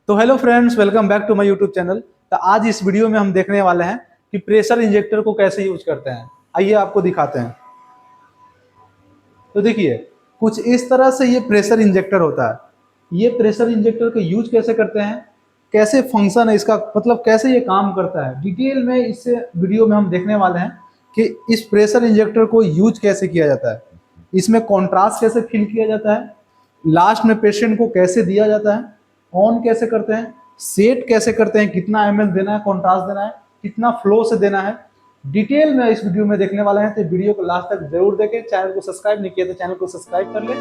तो hello friends, welcome back to my YouTube channel. तो आज इस वीडियो में हम देखने वाले हैं कि प्रेशर इंजेक्टर को कैसे यूज करते हैं। आइए आपको दिखाते हैं। तो देखिए, कुछ इस तरह से ये प्रेशर इंजेक्टर होता है। ये प्रेशर इंजेक्टर का यूज कैसे करते हैं, कैसे फंक्शन है इसका, मतलब कैसे ये काम करता है, डिटेल में इससे वीडियो में हम देखने वाले हैं कि इस प्रेशर इंजेक्टर को यूज कैसे किया जाता है, इसमें कॉन्ट्रास्ट कैसे फिल किया जाता है, लास्ट में पेशेंट को कैसे दिया जाता है, ऑन कैसे करते हैं, सेट कैसे करते हैं, कितना एमएल देना है, कॉन्ट्रास्ट देना है, कितना फ्लो से देना है, डिटेल में इस वीडियो में देखने वाले हैं। तो वीडियो को लास्ट तक जरूर देखें। चैनल को सब्सक्राइब नहीं किया तो चैनल को सब्सक्राइब कर ले।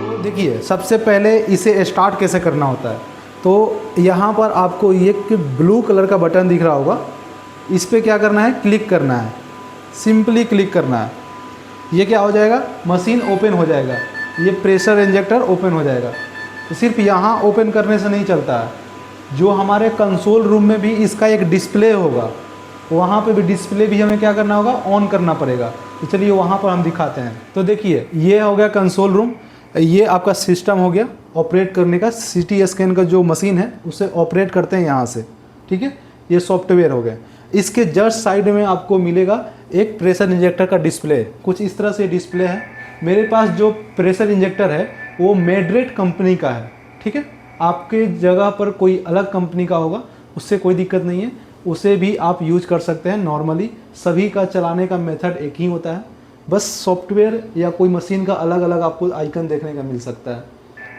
तो देखिए, सबसे पहले इसे स्टार्ट कैसे करना होता है। तो यहाँ पर आपको एक ब्लू कलर का बटन दिख रहा होगा, इस पर क्या करना है, क्लिक करना है, सिंपली क्लिक करना है। ये क्या हो जाएगा, मशीन ओपन हो जाएगा, ये प्रेशर इंजेक्टर ओपन हो जाएगा। तो सिर्फ यहाँ ओपन करने से नहीं चलता है, जो हमारे कंसोल रूम में भी इसका एक डिस्प्ले होगा, वहाँ पे भी डिस्प्ले भी हमें क्या करना होगा, ऑन करना पड़ेगा। तो चलिए वहाँ पर हम दिखाते हैं। तो देखिए, ये हो गया कंसोल रूम, ये आपका सिस्टम हो गया ऑपरेट करने का। सीटी स्कैन का जो मशीन है उसे ऑपरेट करते हैं यहाँ से, ठीक है। ये सॉफ्टवेयर हो गया। इसके जस्ट साइड में आपको मिलेगा एक प्रेशर इंजेक्टर का डिस्प्ले। कुछ इस तरह से डिस्प्ले है। मेरे पास जो प्रेशर इंजेक्टर है वो मेड्रेट कंपनी का है, ठीक है। आपके जगह पर कोई अलग कंपनी का होगा, उससे कोई दिक्कत नहीं है, उसे भी आप यूज कर सकते हैं। नॉर्मली सभी का चलाने का मेथड एक ही होता है, बस सॉफ्टवेयर या कोई मशीन का अलग अलग आपको आइकन देखने का मिल सकता है,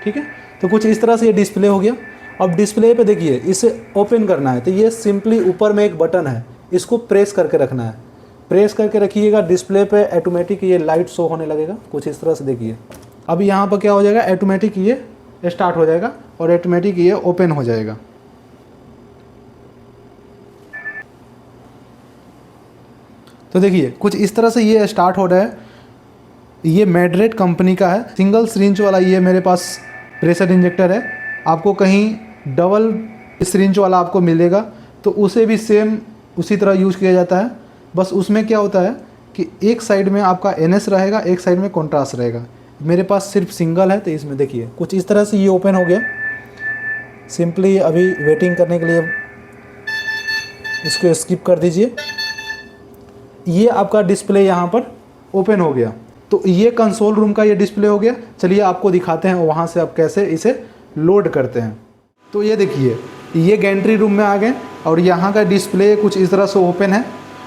ठीक है। तो कुछ इस तरह से ये डिस्प्ले हो गया। अब डिस्प्ले पे देखिए, इसे ओपन करना है तो ये सिंपली ऊपर में एक बटन है, इसको प्रेस करके रखना है। प्रेस करके रखिएगा, डिस्प्ले पे ऑटोमेटिक ये लाइट शो होने लगेगा। कुछ इस तरह से देखिए, अब यहाँ पर क्या हो जाएगा, ऑटोमेटिक ये स्टार्ट हो जाएगा और ऑटोमेटिक ये ओपन हो जाएगा। तो देखिए, कुछ इस तरह से ये स्टार्ट हो रहा है। ये मेड्रेट कंपनी का है, सिंगल सिरिंज वाला ये मेरे पास प्रेशर इंजेक्टर है। आपको कहीं डबल सिरिंज वाला आपको मिलेगा तो उसे भी सेम उसी तरह यूज किया जाता है। बस उसमें क्या होता है कि एक साइड में आपका एनएस रहेगा, एक साइड में कॉन्ट्रास्ट रहेगा। मेरे पास सिर्फ सिंगल है, तो इसमें देखिए कुछ इस तरह से ये ओपन हो गया। सिंपली अभी वेटिंग करने के लिए इसको स्किप कर दीजिए। ये आपका डिस्प्ले यहाँ पर ओपन हो गया। तो ये कंसोल रूम का ये डिस्प्ले हो गया। चलिए आपको दिखाते हैं वहाँ से आप कैसे इसे लोड करते हैं। तो ये देखिए, ये गैंट्री रूम में आ गए और यहाँ का डिस्प्ले कुछ इस तरह से ओपन है।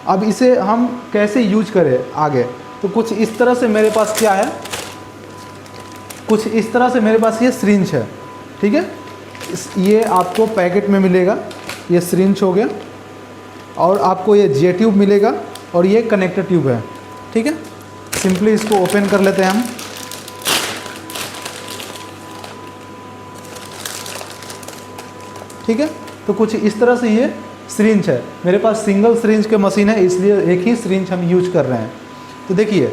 अब इसे हम कैसे यूज करें आगे, तो कुछ इस तरह से मेरे पास क्या है, कुछ इस तरह से मेरे पास ये सिरिंज है, ठीक है। ये आपको पैकेट में मिलेगा, ये सिरिंज हो गया। और आपको ये जे ट्यूब मिलेगा और ये कनेक्टर ट्यूब है, ठीक है। सिंपली इसको ओपन कर लेते हैं हम। ठीक है, तो कुछ इस तरह से ये सिरिंज है। मेरे पास सिंगल सिरिंज के मशीन है, इसलिए एक ही सिरिंज हम यूज कर रहे हैं। तो देखिए,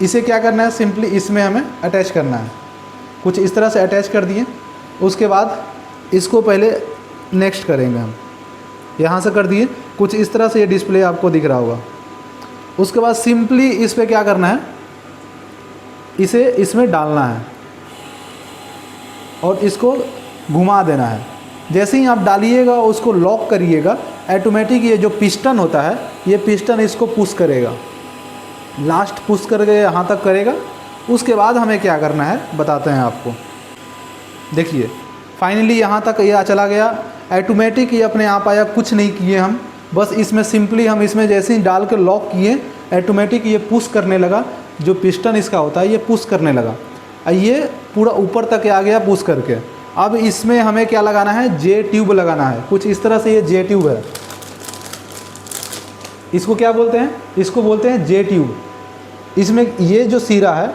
इसे क्या करना है, सिंपली इसमें हमें अटैच करना है। कुछ इस तरह से अटैच कर दिए। उसके बाद इसको पहले नेक्स्ट करेंगे हम, यहाँ से कर दिए। कुछ इस तरह से ये डिस्प्ले आपको दिख रहा होगा। उसके बाद सिंपली इस पर क्या करना है, इसे इसमें डालना है और इसको घुमा देना है। जैसे ही आप डालिएगा, उसको लॉक करिएगा, ऑटोमेटिक ये जो पिस्टन होता है, ये पिस्टन इसको पुश करेगा, लास्ट पुश करके यहाँ तक करेगा। उसके बाद हमें क्या करना है बताते हैं आपको। देखिए, फाइनली यहाँ तक ये चला गया, ऑटोमेटिक ये अपने आप आया। कुछ नहीं किए हम, बस इसमें सिंपली हम इसमें जैसे ही डाल के लॉक किए, ऑटोमेटिक ये पुश करने लगा। जो पिस्टन इसका होता है ये पुश करने लगा, ये पूरा ऊपर तक आ गया पुश करके। अब इसमें हमें क्या लगाना है, जे ट्यूब लगाना है। कुछ इस तरह से ये जे ट्यूब है, इसको क्या बोलते हैं, इसको बोलते हैं जे ट्यूब। इसमें ये जो सिरा है,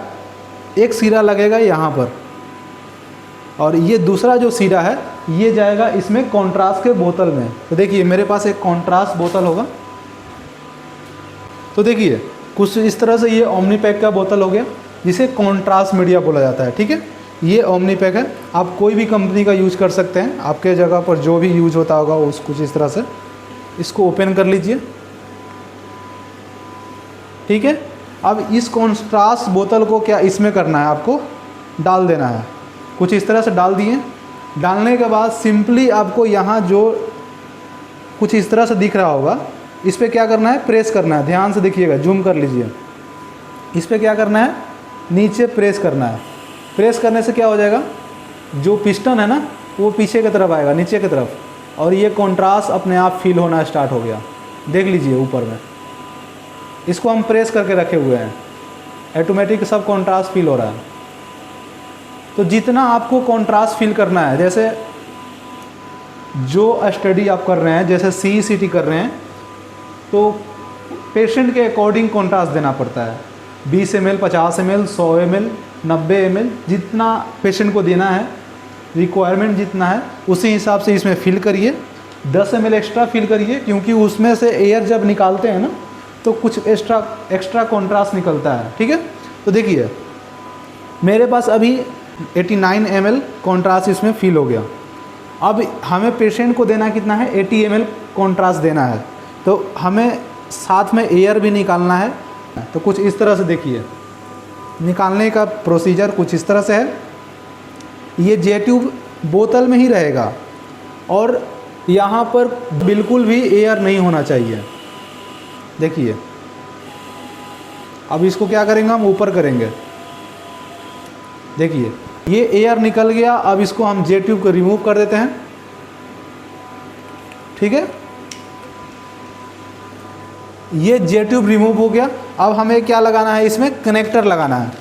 एक सिरा लगेगा यहाँ पर और ये दूसरा जो सिरा है ये जाएगा इसमें कॉन्ट्रास्ट के बोतल में। तो देखिए, मेरे पास एक कॉन्ट्रास्ट बोतल होगा। तो देखिए, कुछ इस तरह से ये ओमनी पैक का बोतल हो गया, जिसे कॉन्ट्रास्ट मीडिया बोला जाता है, ठीक है। ये ओमनी पैक है, आप कोई भी कंपनी का यूज कर सकते हैं। आपके जगह पर जो भी यूज होता होगा उस कुछ इस तरह से। इसको ओपन कर लीजिए, ठीक है। अब इस कॉन्ट्रास्ट बोतल को क्या इसमें करना है, आपको डाल देना है। कुछ इस तरह से डाल दिए। डालने के बाद सिंपली आपको यहाँ जो कुछ इस तरह से दिख रहा होगा, इस पर क्या करना है, प्रेस करना है। ध्यान से देखिएगा, जूम कर लीजिए। इस पर क्या करना है, नीचे प्रेस करना है। प्रेस करने से क्या हो जाएगा, जो पिस्टन है ना वो पीछे की तरफ आएगा, नीचे की तरफ, और ये कॉन्ट्रास्ट अपने आप फील होना स्टार्ट हो गया। देख लीजिए ऊपर में, इसको हम प्रेस करके रखे हुए हैं, ऑटोमेटिक सब कॉन्ट्रास्ट फील हो रहा है। तो जितना आपको कॉन्ट्रास्ट फील करना है, जैसे जो स्टडी आप कर रहे हैं, जैसे CECT कर रहे हैं, तो पेशेंट के अकॉर्डिंग कॉन्ट्रास्ट देना पड़ता है। 20 ml, 50 ml, 100 ml, 90 ml, जितना पेशेंट को देना है, रिक्वायरमेंट जितना है उसी हिसाब से इसमें फिल करिए। 10 ml एक्स्ट्रा फिल करिए, क्योंकि उसमें से एयर जब निकालते हैं ना तो कुछ एक्स्ट्रा कॉन्ट्रास्ट निकलता है। ठीक है, तो देखिए मेरे पास अभी 89 ml कॉन्ट्रास्ट इसमें फिल हो गया। अब हमें पेशेंट को देना कितना है, 80 ml कॉन्ट्रास्ट देना है, तो हमें साथ में एयर भी निकालना है। तो कुछ इस तरह से देखिए, निकालने का प्रोसीजर कुछ इस तरह से है। ये जे ट्यूब बोतल में ही रहेगा और यहाँ पर बिल्कुल भी एयर नहीं होना चाहिए। देखिए अब इसको क्या करेंगे, हम ऊपर करेंगे। देखिए ये एयर निकल गया। अब इसको हम जे ट्यूब को रिमूव कर देते हैं। ठीक है, ये जे ट्यूब रिमूव हो गया। अब हमें क्या लगाना है, इसमें कनेक्टर लगाना है।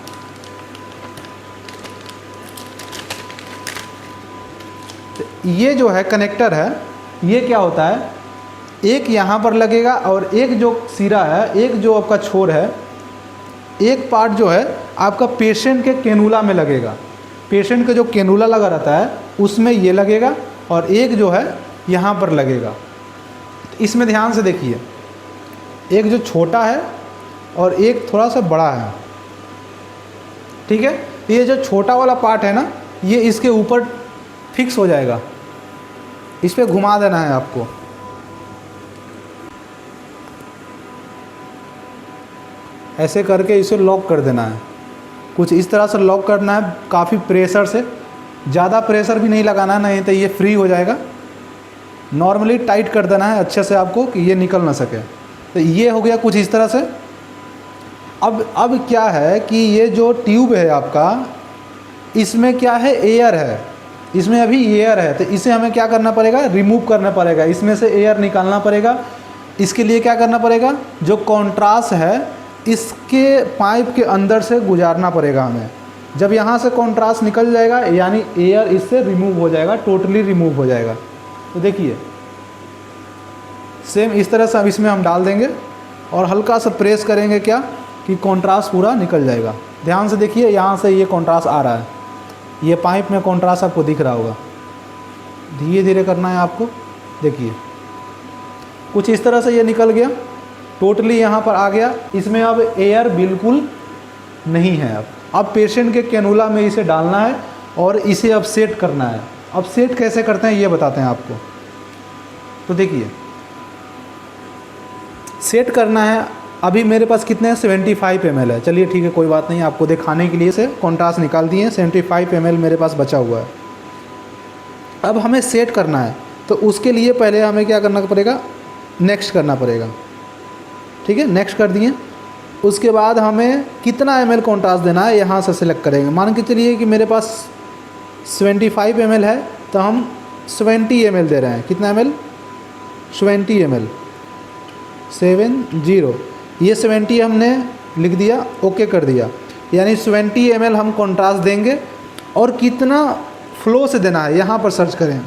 ये जो है कनेक्टर है, ये क्या होता है, एक यहाँ पर लगेगा और एक जो सिरा है, एक जो आपका छोर है, एक पार्ट जो है आपका पेशेंट के कैनुला में लगेगा। पेशेंट का जो कैनुला लगा रहता है उसमें ये लगेगा और एक जो है यहाँ पर लगेगा। इसमें ध्यान से देखिए, एक जो छोटा है और एक थोड़ा सा बड़ा है। ठीक है, ये जो छोटा वाला पार्ट है ना, ये इसके ऊपर फिक्स हो जाएगा। इस पर घुमा देना है आपको। ऐसे करके इसे लॉक कर देना है। कुछ इस तरह से लॉक करना है, काफ़ी प्रेशर से, ज़्यादा प्रेशर भी नहीं लगाना है, नहीं तो ये फ्री हो जाएगा। नॉर्मली टाइट कर देना है अच्छे से आपको कि ये निकल ना सके। तो ये हो गया कुछ इस तरह से। अब क्या है कि ये जो ट्यूब है आपका, इसमें क्या है, एयर है। इसमें अभी एयर है, तो इसे हमें क्या करना पड़ेगा, रिमूव करना पड़ेगा। इसमें से एयर निकालना पड़ेगा। इसके लिए क्या करना पड़ेगा, जो कॉन्ट्रास्ट है इसके पाइप के अंदर से गुजारना पड़ेगा हमें। जब यहाँ से कॉन्ट्रास्ट निकल जाएगा, यानी एयर इससे रिमूव हो जाएगा, टोटली रिमूव हो जाएगा। तो देखिए सेम इस तरह से अब इसमें हम डाल देंगे और हल्का सा प्रेस करेंगे, क्या कि कॉन्ट्रास्ट पूरा निकल जाएगा। ध्यान से देखिए, यहाँ से ये कॉन्ट्रास्ट आ रहा है, ये पाइप में कॉन्ट्रास्ट आपको दिख रहा होगा। धीरे धीरे करना है आपको। देखिए कुछ इस तरह से ये निकल गया, टोटली यहाँ पर आ गया। इसमें अब एयर बिल्कुल नहीं है। अब पेशेंट के कैनुला में इसे डालना है और इसे अब सेट करना है। अब सेट कैसे करते हैं ये बताते हैं आपको। तो देखिए सेट करना है। अभी मेरे पास कितने हैं, 75 ml है। चलिए ठीक है, कोई बात नहीं, आपको दिखाने के लिए से कॉन्ट्रास्ट निकाल दिए। 75 ml मेरे पास बचा हुआ है। अब हमें सेट करना है, तो उसके लिए पहले हमें क्या करना पड़ेगा, नेक्स्ट करना पड़ेगा। ठीक है, नेक्स्ट कर दिए। उसके बाद हमें कितना ml कॉन्ट्रास्ट देना है यहाँ से सिलेक्ट करेंगे। मान के चलिए कि मेरे पास 75 ml है, तो हम 70 ml दे रहे हैं। कितना ml, 70 ml, 70। ये 70 हमने लिख दिया, ओके कर दिया। यानी 70 ml हम कॉन्ट्रास्ट देंगे। और कितना फ्लो से देना है, यहाँ पर सर्च करें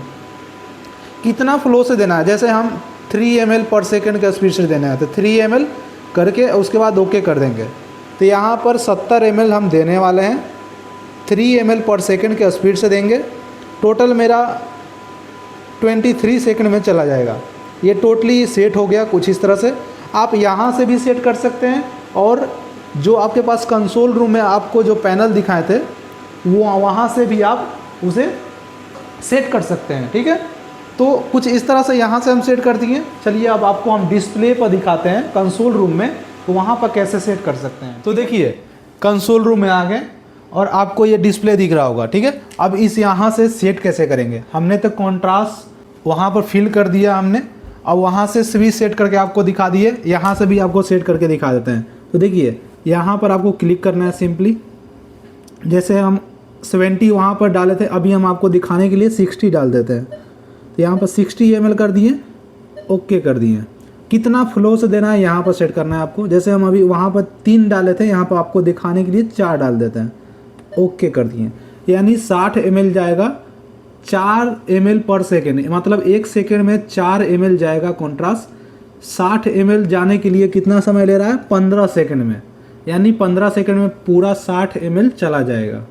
कितना फ्लो से देना है। जैसे हम 3 ml पर सेकेंड के स्पीड से देना है, तो 3 ml करके उसके बाद ओके कर देंगे। तो यहाँ पर 70 ml हम देने वाले हैं, 3 ml पर सेकेंड के स्पीड से देंगे। टोटल मेरा 23 सेकंड में चला जाएगा। ये टोटली सेट हो गया कुछ इस तरह से। आप यहाँ से भी सेट कर सकते हैं, और जो आपके पास कंसोल रूम में आपको जो पैनल दिखाए थे वो वहाँ से भी आप उसे सेट कर सकते हैं। ठीक है, तो कुछ इस तरह से यहाँ से हम सेट कर दिए। चलिए अब आपको हम डिस्प्ले पर दिखाते हैं कंसोल रूम में तो वहाँ पर कैसे सेट कर सकते हैं। तो देखिए कंसोल रूम में आ गए और आपको ये डिस्प्ले दिख रहा होगा, ठीक है। अब इस यहाँ से सेट कैसे करेंगे, हमने तो कॉन्ट्रास्ट वहाँ पर फिल कर दिया हमने, अब वहाँ से भी सेट करके आपको दिखा दिए, यहाँ से भी आपको सेट करके दिखा देते हैं। तो देखिए यहाँ पर आपको क्लिक करना है सिंपली, जैसे हम 70 वहाँ पर डाले थे, अभी हम आपको दिखाने के लिए 60 डाल देते हैं। तो यहाँ पर 60 ml कर दिए, ओके कर दिए। कितना फ्लो से देना है यहाँ पर सेट करना है आपको, जैसे हम अभी वहाँ पर 3 डाले थे, यहाँ पर आपको दिखाने के लिए 4 डाल देते हैं, ओके कर दिए। यानी 60 ml जाएगा 4 ml पर सेकेंड, मतलब 1 सेकेंड में 4 ml जाएगा कॉन्ट्रास्ट। 60 ml जाने के लिए कितना समय ले रहा है, 15 सेकेंड में, यानी 15 सेकेंड में पूरा 60 ml चला जाएगा,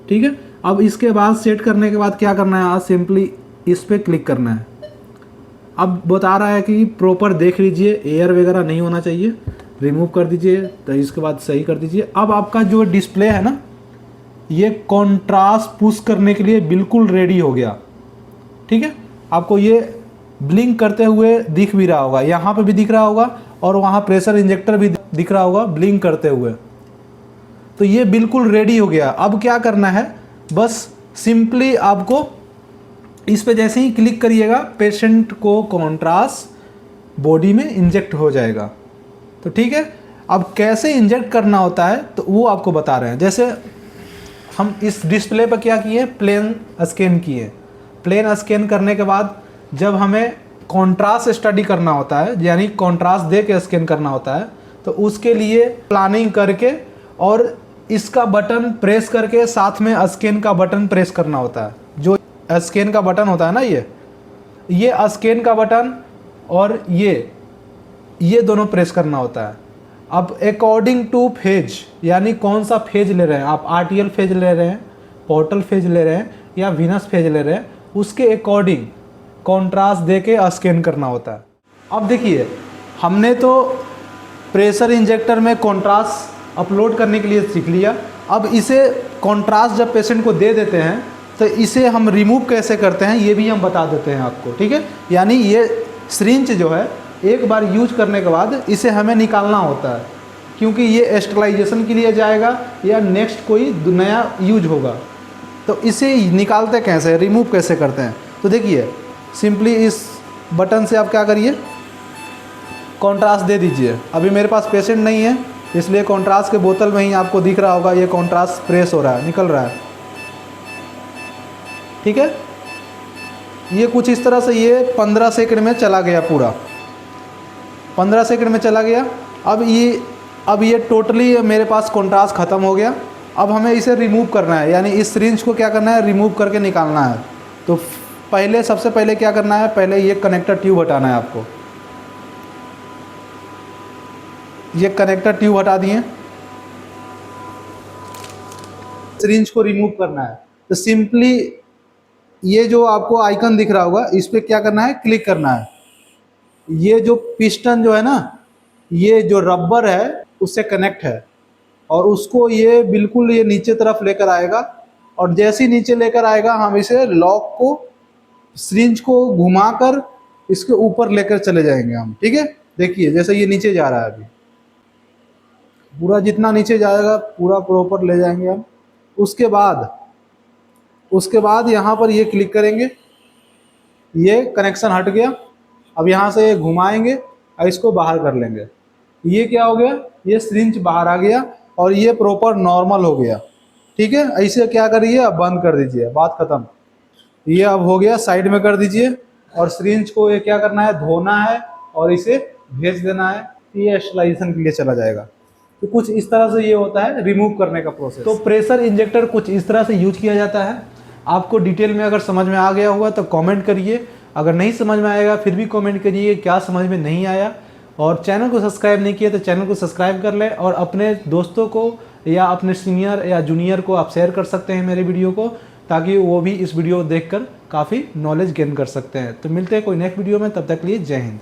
ठीक है। अब इसके बाद सेट करने के बाद क्या करना है, आज सिंपली इस पर क्लिक करना है। अब बता रहा है कि प्रॉपर देख लीजिए, एयर वगैरह नहीं होना चाहिए, रिमूव कर दीजिए, तो इसके बाद सही कर दीजिए। अब आपका जो डिस्प्ले है ना, ये कॉन्ट्रास्ट पुश करने के लिए बिल्कुल रेडी हो गया, ठीक है। आपको ये ब्लिंक करते हुए दिख भी रहा होगा, यहाँ पे भी दिख रहा होगा और वहाँ प्रेशर इंजेक्टर भी दिख रहा होगा ब्लिंक करते हुए। तो ये बिल्कुल रेडी हो गया। अब क्या करना है, बस सिंपली आपको इस पे जैसे ही क्लिक करिएगा, पेशेंट को कॉन्ट्रास्ट बॉडी में इंजेक्ट हो जाएगा। तो ठीक है, अब कैसे इंजेक्ट करना होता है तो वो आपको बता रहे हैं। जैसे हम इस डिस्प्ले पर क्या किए, प्लेन स्कैन किए। प्लेन स्कैन करने के बाद जब हमें कॉन्ट्रास्ट स्टडी करना होता है, यानी कॉन्ट्रास्ट दे के स्कैन करना होता है, तो उसके लिए प्लानिंग करके और इसका बटन प्रेस करके साथ में स्कैन का बटन प्रेस करना होता है। जो स्कैन का बटन होता है ना, ये स्कैन का बटन और ये दोनों प्रेस करना होता है। अब अकॉर्डिंग टू फेज, यानी कौन सा फेज ले रहे हैं आप, आरटीएल फेज ले रहे हैं, पोर्टल फेज ले रहे हैं या वीनस फेज ले रहे हैं, उसके अकॉर्डिंग कॉन्ट्रास्ट दे के स्कैन करना होता है। अब देखिए हमने तो प्रेशर इंजेक्टर में कॉन्ट्रास्ट अपलोड करने के लिए सीख लिया। अब इसे कॉन्ट्रास्ट जब पेशेंट को दे देते हैं तो इसे हम रिमूव कैसे करते हैं ये भी हम बता देते हैं आपको, ठीक है। यानी ये सिरिंज जो है एक बार यूज करने के बाद इसे हमें निकालना होता है, क्योंकि ये स्टरलाइजेशन के लिए जाएगा या नेक्स्ट कोई नया यूज होगा। तो इसे निकालते कैसे, रिमूव कैसे करते हैं, तो देखिए सिंपली इस बटन से आप क्या करिए, कॉन्ट्रास्ट दे दीजिए। अभी मेरे पास पेशेंट नहीं है, इसलिए कॉन्ट्रास्ट के बोतल में ही आपको दिख रहा होगा ये कॉन्ट्रास्ट प्रेस हो रहा है, निकल रहा है, ठीक है। ये कुछ इस तरह से ये 15 सेकंड में चला गया, पूरा 15 सेकंड में चला गया। अब ये टोटली मेरे पास कॉन्ट्रास्ट ख़त्म हो गया। अब हमें इसे रिमूव करना है, यानी इस सिरिंज को क्या करना है, रिमूव करके निकालना है। तो सबसे पहले क्या करना है, पहले ये कनेक्टर ट्यूब हटाना है आपको। ये कनेक्टर ट्यूब हटा दिए, सिरिंज को रिमूव करना है। तो सिंपली ये जो आपको आइकन दिख रहा होगा, इस पर क्या करना है, क्लिक करना है। ये जो पिस्टन जो है ना, ये जो रबर है उससे कनेक्ट है और उसको ये बिल्कुल ये नीचे तरफ लेकर आएगा, और जैसे ही नीचे लेकर आएगा हम इसे लॉक को, सिरिंज को घुमाकर इसके ऊपर लेकर चले जाएंगे हम, ठीक है। देखिए जैसे ये नीचे जा रहा है, अभी पूरा जितना नीचे जाएगा पूरा प्रॉपर ले जाएंगे हम। उसके बाद यहाँ पर ये क्लिक करेंगे, ये कनेक्शन हट गया। अब यहाँ से घुमाएंगे और इसको बाहर कर लेंगे। ये क्या हो गया, ये सिरिंज बाहर आ गया और ये प्रॉपर नॉर्मल हो गया, ठीक है। ऐसे क्या करिए, अब बंद कर दीजिए, बात ख़त्म। ये अब हो गया, साइड में कर दीजिए। और सिरिंज को ये क्या करना है, धोना है और इसे भेज देना है, ये स्टरलाइजेशन के लिए चला जाएगा। तो कुछ इस तरह से ये होता है रिमूव करने का प्रोसेस। तो प्रेशर इंजेक्टर कुछ इस तरह से यूज किया जाता है। आपको डिटेल में अगर समझ में आ गया होगा तो कमेंट करिए, अगर नहीं समझ में आएगा फिर भी कमेंट करिए क्या समझ में नहीं आया। और चैनल को सब्सक्राइब नहीं किया तो चैनल को सब्सक्राइब कर लें, और अपने दोस्तों को या अपने सीनियर या जूनियर को आप शेयर कर सकते हैं मेरे वीडियो को, ताकि वो भी इस वीडियो को देखकर काफ़ी नॉलेज गेन कर सकते हैं। तो मिलते हैं कोई नेक्स्ट वीडियो में, तब तक के लिए जय हिंद।